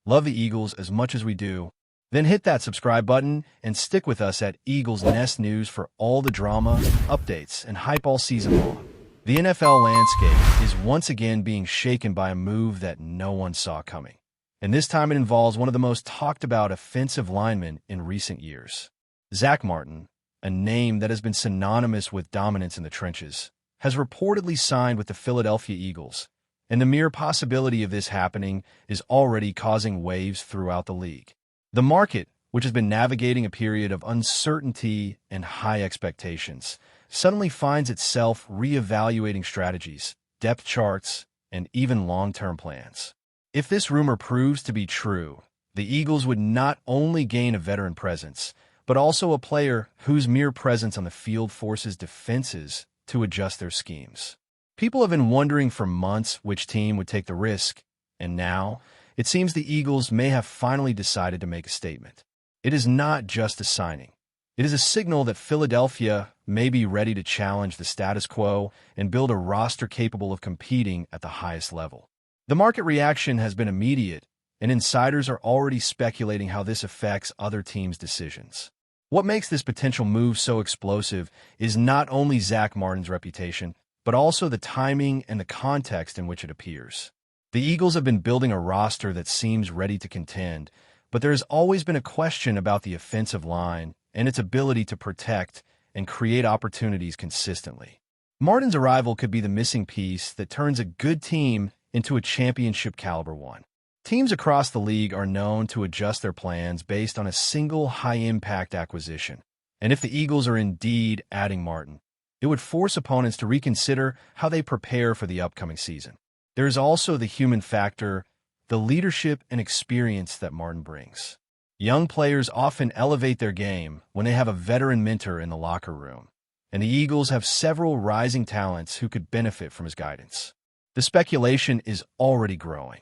love the Eagles as much as we do, then hit that subscribe button and stick with us at Eagles Nest News for all the drama, updates, and hype all season long. The NFL landscape is once again being shaken by a move that no one saw coming. And this time it involves one of the most talked about offensive linemen in recent years. Zack, a name that has been synonymous with dominance in the trenches, has reportedly signed with the Philadelphia Eagles, and the mere possibility of this happening is already causing waves throughout the league. The market, which has been navigating a period of uncertainty and high expectations, suddenly finds itself reevaluating strategies, depth charts, and even long-term plans. If this rumor proves to be true, the Eagles would not only gain a veteran presence, but also a player whose mere presence on the field forces defenses to adjust their schemes. People have been wondering for months which team would take the risk, and now it seems the Eagles may have finally decided to make a statement. It is not just a signing. It is a signal that Philadelphia may be ready to challenge the status quo and build a roster capable of competing at the highest level. The market reaction has been immediate, and insiders are already speculating how this affects other teams' decisions. What makes this potential move so explosive is not only Zack Martin's reputation, but also the timing and the context in which it appears. The Eagles have been building a roster that seems ready to contend, but there has always been a question about the offensive line and its ability to protect and create opportunities consistently. Martin's arrival could be the missing piece that turns a good team into a championship-caliber one. Teams across the league are known to adjust their plans based on a single high-impact acquisition, and if the Eagles are indeed adding Martin, it would force opponents to reconsider how they prepare for the upcoming season. There is also the human factor, the leadership and experience that Martin brings. Young players often elevate their game when they have a veteran mentor in the locker room, and the Eagles have several rising talents who could benefit from his guidance. The speculation is already growing.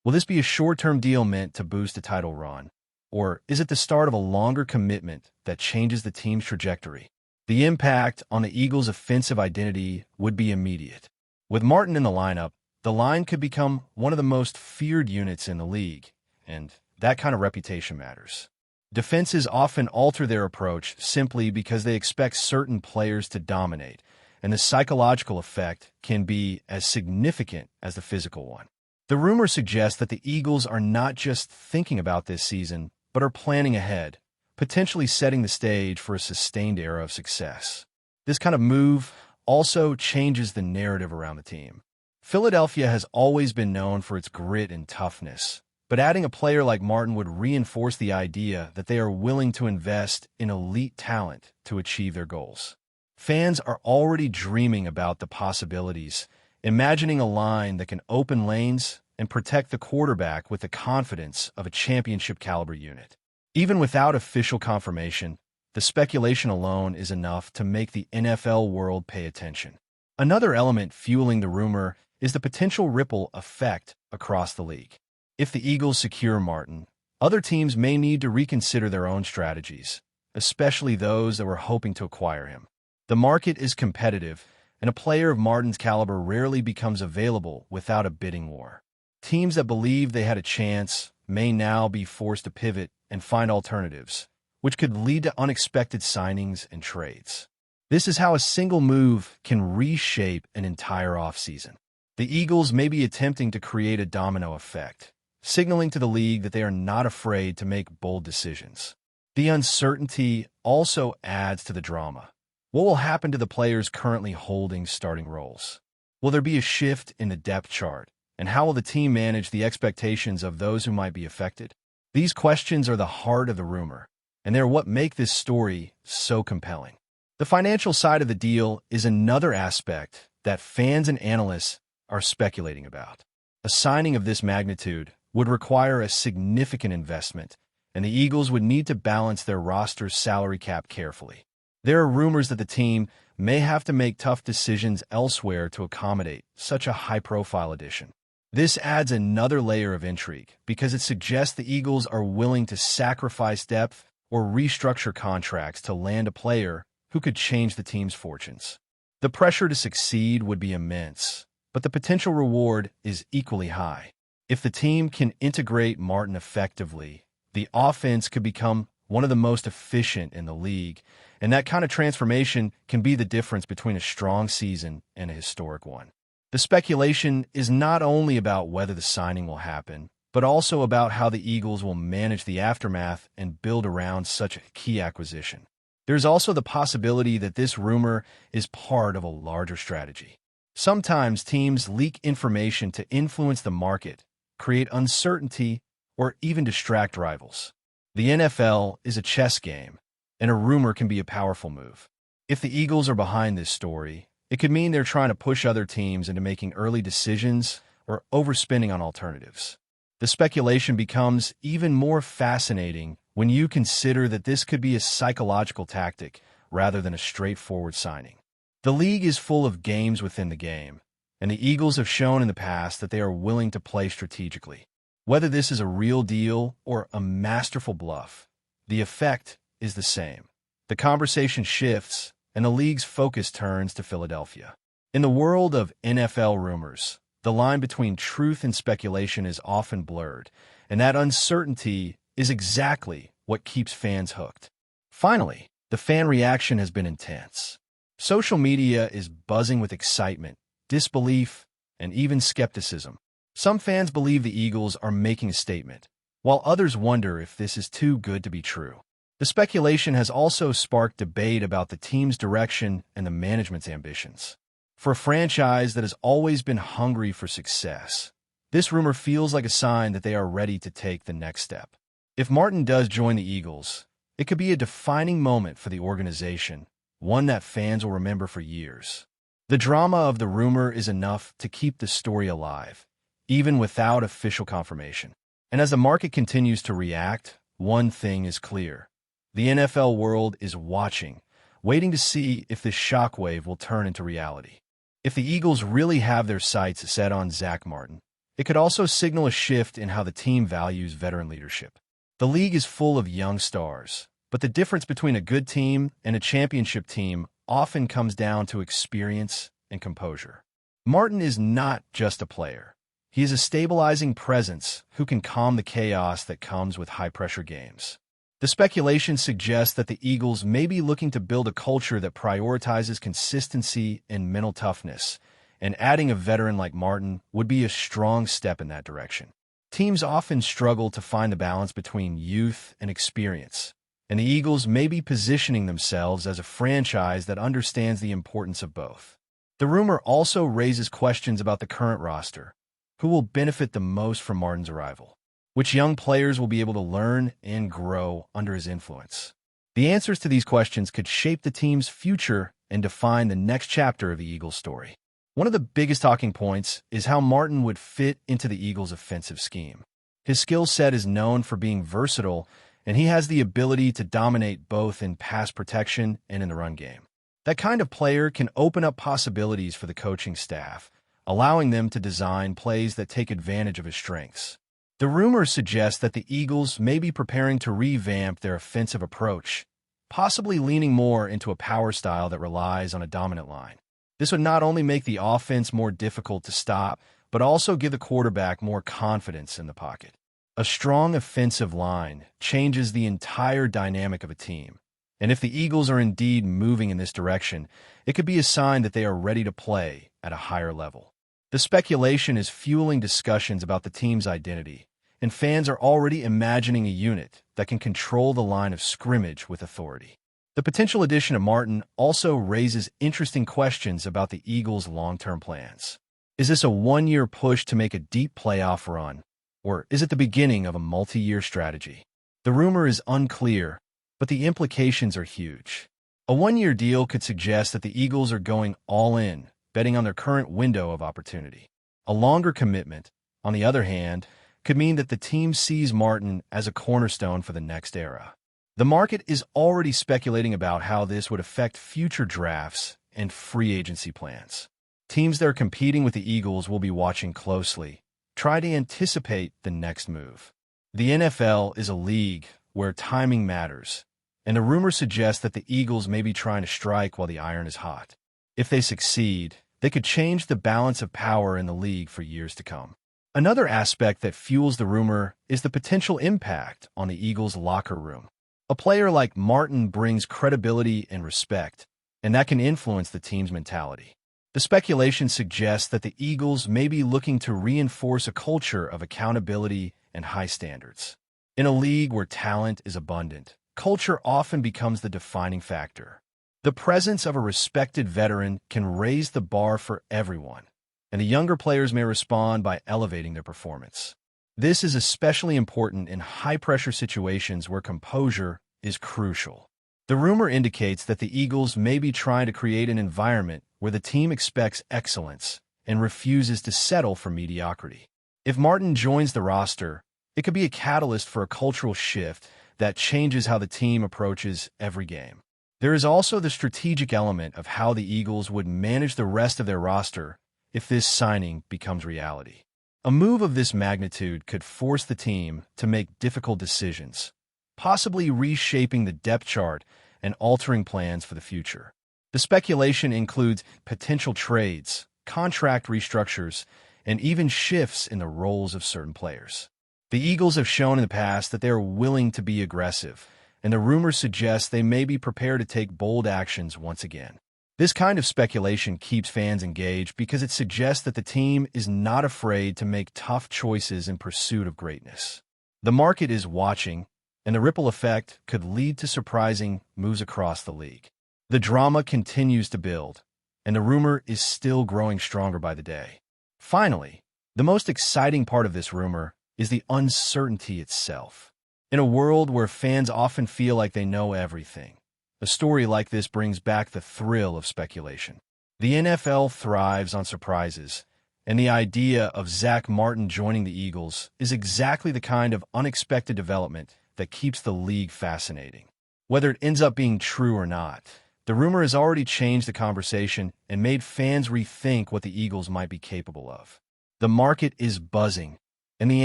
Will this be a short-term deal meant to boost a title run, or is it the start of a longer commitment that changes the team's trajectory? The impact on the Eagles' offensive identity would be immediate. With Martin in the lineup, the line could become one of the most feared units in the league, and that kind of reputation matters. Defenses often alter their approach simply because they expect certain players to dominate, and the psychological effect can be as significant as the physical one. The rumor suggests that the Eagles are not just thinking about this season, but are planning ahead, potentially setting the stage for a sustained era of success. This kind of move also changes the narrative around the team. Philadelphia has always been known for its grit and toughness, but adding a player like Martin would reinforce the idea that they are willing to invest in elite talent to achieve their goals. Fans are already dreaming about the possibilities, imagining a line that can open lanes and protect the quarterback with the confidence of a championship-caliber unit. Even without official confirmation, the speculation alone is enough to make the NFL world pay attention. Another element fueling the rumor is the potential ripple effect across the league. If the Eagles secure Martin, other teams may need to reconsider their own strategies, especially those that were hoping to acquire him. The market is competitive, and a player of Martin's caliber rarely becomes available without a bidding war. Teams that believed they had a chance may now be forced to pivot and find alternatives, which could lead to unexpected signings and trades. This is how a single move can reshape an entire offseason. The Eagles may be attempting to create a domino effect, signaling to the league that they are not afraid to make bold decisions. The uncertainty also adds to the drama. What will happen to the players currently holding starting roles? Will there be a shift in the depth chart? And how will the team manage the expectations of those who might be affected? These questions are the heart of the rumor, and they're what make this story so compelling. The financial side of the deal is another aspect that fans and analysts are speculating about. A signing of this magnitude would require a significant investment, and the Eagles would need to balance their roster's salary cap carefully. There are rumors that the team may have to make tough decisions elsewhere to accommodate such a high-profile addition. This adds another layer of intrigue because it suggests the Eagles are willing to sacrifice depth or restructure contracts to land a player who could change the team's fortunes. The pressure to succeed would be immense, but the potential reward is equally high. If the team can integrate Martin effectively, the offense could become one of the most efficient in the league, and that kind of transformation can be the difference between a strong season and a historic one. The speculation is not only about whether the signing will happen, but also about how the Eagles will manage the aftermath and build around such a key acquisition. There's also the possibility that this rumor is part of a larger strategy. Sometimes teams leak information to influence the market, create uncertainty, or even distract rivals. The NFL is a chess game, and a rumor can be a powerful move. If the Eagles are behind this story, it could mean they're trying to push other teams into making early decisions or overspending on alternatives. The speculation becomes even more fascinating when you consider that this could be a psychological tactic rather than a straightforward signing. The league is full of games within the game, and the Eagles have shown in the past that they are willing to play strategically. Whether this is a real deal or a masterful bluff, the effect is the same. The conversation shifts, and the league's focus turns to Philadelphia. In the world of NFL rumors, the line between truth and speculation is often blurred, and that uncertainty is exactly what keeps fans hooked. Finally, the fan reaction has been intense. Social media is buzzing with excitement, disbelief, and even skepticism. Some fans believe the Eagles are making a statement, while others wonder if this is too good to be true. The speculation has also sparked debate about the team's direction and the management's ambitions. For a franchise that has always been hungry for success, this rumor feels like a sign that they are ready to take the next step. If Martin does join the Eagles, it could be a defining moment for the organization, one that fans will remember for years. The drama of the rumor is enough to keep the story alive, even without official confirmation. And as the market continues to react, one thing is clear. The NFL world is watching, waiting to see if this shockwave will turn into reality. If the Eagles really have their sights set on Zack Martin, it could also signal a shift in how the team values veteran leadership. The league is full of young stars, but the difference between a good team and a championship team often comes down to experience and composure. Martin is not just a player. He is a stabilizing presence who can calm the chaos that comes with high-pressure games. The speculation suggests that the Eagles may be looking to build a culture that prioritizes consistency and mental toughness, and adding a veteran like Martin would be a strong step in that direction. Teams often struggle to find the balance between youth and experience, and the Eagles may be positioning themselves as a franchise that understands the importance of both. The rumor also raises questions about the current roster. Who will benefit the most from Martin's arrival? Which young players will be able to learn and grow under his influence? The answers to these questions could shape the team's future and define the next chapter of the Eagles' story. One of the biggest talking points is how Martin would fit into the Eagles' offensive scheme. His skill set is known for being versatile, and he has the ability to dominate both in pass protection and in the run game. That kind of player can open up possibilities for the coaching staff, allowing them to design plays that take advantage of his strengths. The rumors suggest that the Eagles may be preparing to revamp their offensive approach, possibly leaning more into a power style that relies on a dominant line. This would not only make the offense more difficult to stop, but also give the quarterback more confidence in the pocket. A strong offensive line changes the entire dynamic of a team, and if the Eagles are indeed moving in this direction, it could be a sign that they are ready to play at a higher level. The speculation is fueling discussions about the team's identity, and fans are already imagining a unit that can control the line of scrimmage with authority. The potential addition of Martin also raises interesting questions about the Eagles' long-term plans. Is this a one-year push to make a deep playoff run, or is it the beginning of a multi-year strategy? The rumor is unclear, but the implications are huge. A one-year deal could suggest that the Eagles are going all in, betting on their current window of opportunity. A longer commitment, on the other hand, could mean that the team sees Martin as a cornerstone for the next era. The market is already speculating about how this would affect future drafts and free agency plans. Teams that are competing with the Eagles will be watching closely, try to anticipate the next move. The NFL is a league where timing matters, and the rumor suggests that the Eagles may be trying to strike while the iron is hot. If they succeed, they could change the balance of power in the league for years to come. Another aspect that fuels the rumor is the potential impact on the Eagles' locker room. A player like Martin brings credibility and respect, and that can influence the team's mentality. The speculation suggests that the Eagles may be looking to reinforce a culture of accountability and high standards. In a league where talent is abundant, culture often becomes the defining factor. The presence of a respected veteran can raise the bar for everyone, and the younger players may respond by elevating their performance. This is especially important in high-pressure situations where composure is crucial. The rumor indicates that the Eagles may be trying to create an environment where the team expects excellence and refuses to settle for mediocrity. If Martin joins the roster, it could be a catalyst for a cultural shift that changes how the team approaches every game. There is also the strategic element of how the Eagles would manage the rest of their roster if this signing becomes reality. A move of this magnitude could force the team to make difficult decisions, possibly reshaping the depth chart and altering plans for the future. The speculation includes potential trades, contract restructures, and even shifts in the roles of certain players. The Eagles have shown in the past that they are willing to be aggressive, and the rumors suggest they may be prepared to take bold actions once again. This kind of speculation keeps fans engaged because it suggests that the team is not afraid to make tough choices in pursuit of greatness. The market is watching, and the ripple effect could lead to surprising moves across the league. The drama continues to build, and the rumor is still growing stronger by the day. Finally, the most exciting part of this rumor is the uncertainty itself. In a world where fans often feel like they know everything, a story like this brings back the thrill of speculation. The NFL thrives on surprises, and the idea of Zack Martin joining the Eagles is exactly the kind of unexpected development that keeps the league fascinating. Whether it ends up being true or not, the rumor has already changed the conversation and made fans rethink what the Eagles might be capable of. The market is buzzing, and the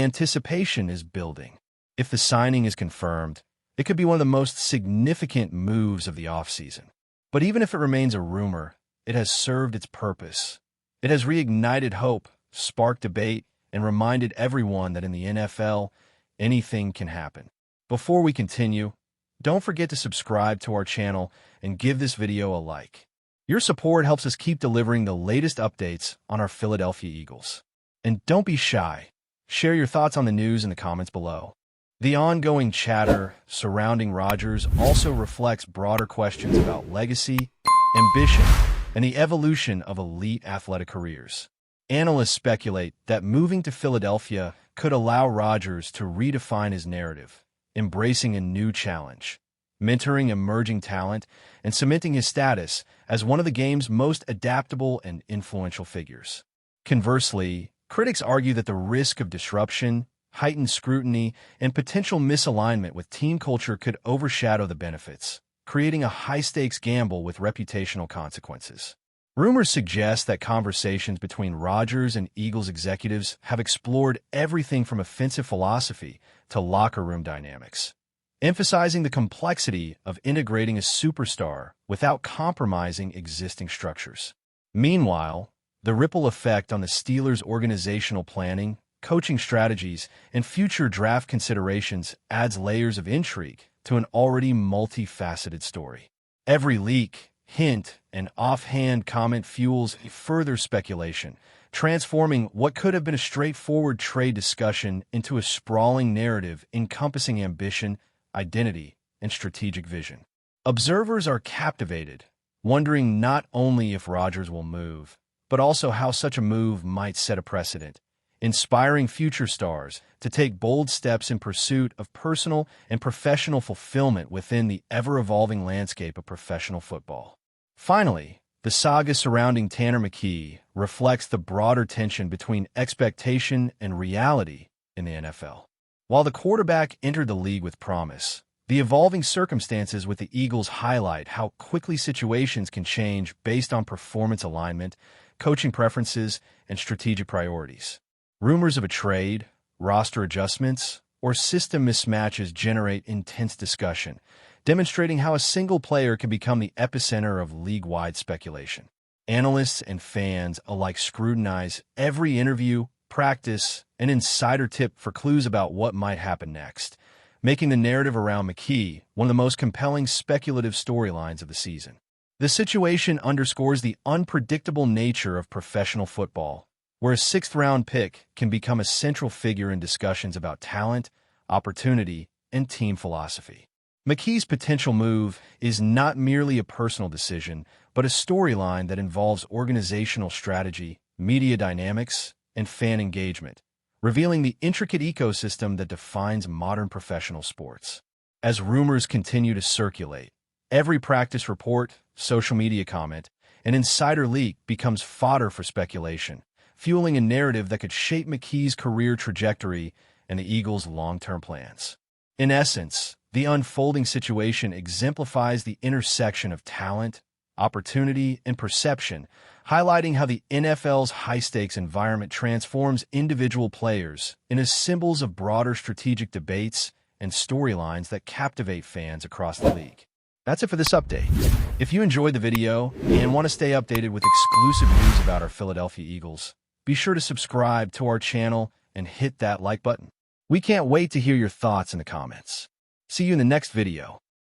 anticipation is building. If the signing is confirmed, it could be one of the most significant moves of the offseason. But even if it remains a rumor, it has served its purpose. It has reignited hope, sparked debate, and reminded everyone that in the NFL, anything can happen. Before we continue, don't forget to subscribe to our channel and give this video a like. Your support helps us keep delivering the latest updates on our Philadelphia Eagles. And don't be shy. Share your thoughts on the news in the comments below. The ongoing chatter surrounding Rodgers also reflects broader questions about legacy, ambition, and the evolution of elite athletic careers. Analysts speculate that moving to Philadelphia could allow Rodgers to redefine his narrative, embracing a new challenge, mentoring emerging talent, and cementing his status as one of the game's most adaptable and influential figures. Conversely, critics argue that the risk of disruption, heightened scrutiny, and potential misalignment with team culture could overshadow the benefits, creating a high-stakes gamble with reputational consequences. Rumors suggest that conversations between Rodgers and Eagles executives have explored everything from offensive philosophy to locker room dynamics, emphasizing the complexity of integrating a superstar without compromising existing structures. Meanwhile, the ripple effect on the Steelers' organizational planning, coaching strategies, and future draft considerations adds layers of intrigue to an already multifaceted story. Every leak, hint, and offhand comment fuels further speculation, transforming what could have been a straightforward trade discussion into a sprawling narrative encompassing ambition, identity, and strategic vision. Observers are captivated, wondering not only if Rodgers will move, but also how such a move might set a precedent, inspiring future stars to take bold steps in pursuit of personal and professional fulfillment within the ever-evolving landscape of professional football. Finally, the saga surrounding Tanner McKee reflects the broader tension between expectation and reality in the NFL. While the quarterback entered the league with promise, the evolving circumstances with the Eagles highlight how quickly situations can change based on performance alignment, coaching preferences, and strategic priorities. Rumors of a trade, roster adjustments, or system mismatches generate intense discussion, demonstrating how a single player can become the epicenter of league-wide speculation. Analysts and fans alike scrutinize every interview, practice, and insider tip for clues about what might happen next, making the narrative around McKee one of the most compelling speculative storylines of the season. The situation underscores the unpredictable nature of professional football, where a sixth-round pick can become a central figure in discussions about talent, opportunity, and team philosophy. McKee's potential move is not merely a personal decision, but a storyline that involves organizational strategy, media dynamics, and fan engagement, revealing the intricate ecosystem that defines modern professional sports. As rumors continue to circulate, every practice report, social media comment, and insider leak becomes fodder for speculation, fueling a narrative that could shape McKee's career trajectory and the Eagles' long-term plans. In essence, the unfolding situation exemplifies the intersection of talent, opportunity, and perception, highlighting how the NFL's high-stakes environment transforms individual players into symbols of broader strategic debates and storylines that captivate fans across the league. That's it for this update. If you enjoyed the video and want to stay updated with exclusive news about our Philadelphia Eagles, be sure to subscribe to our channel and hit that like button. We can't wait to hear your thoughts in the comments. See you in the next video.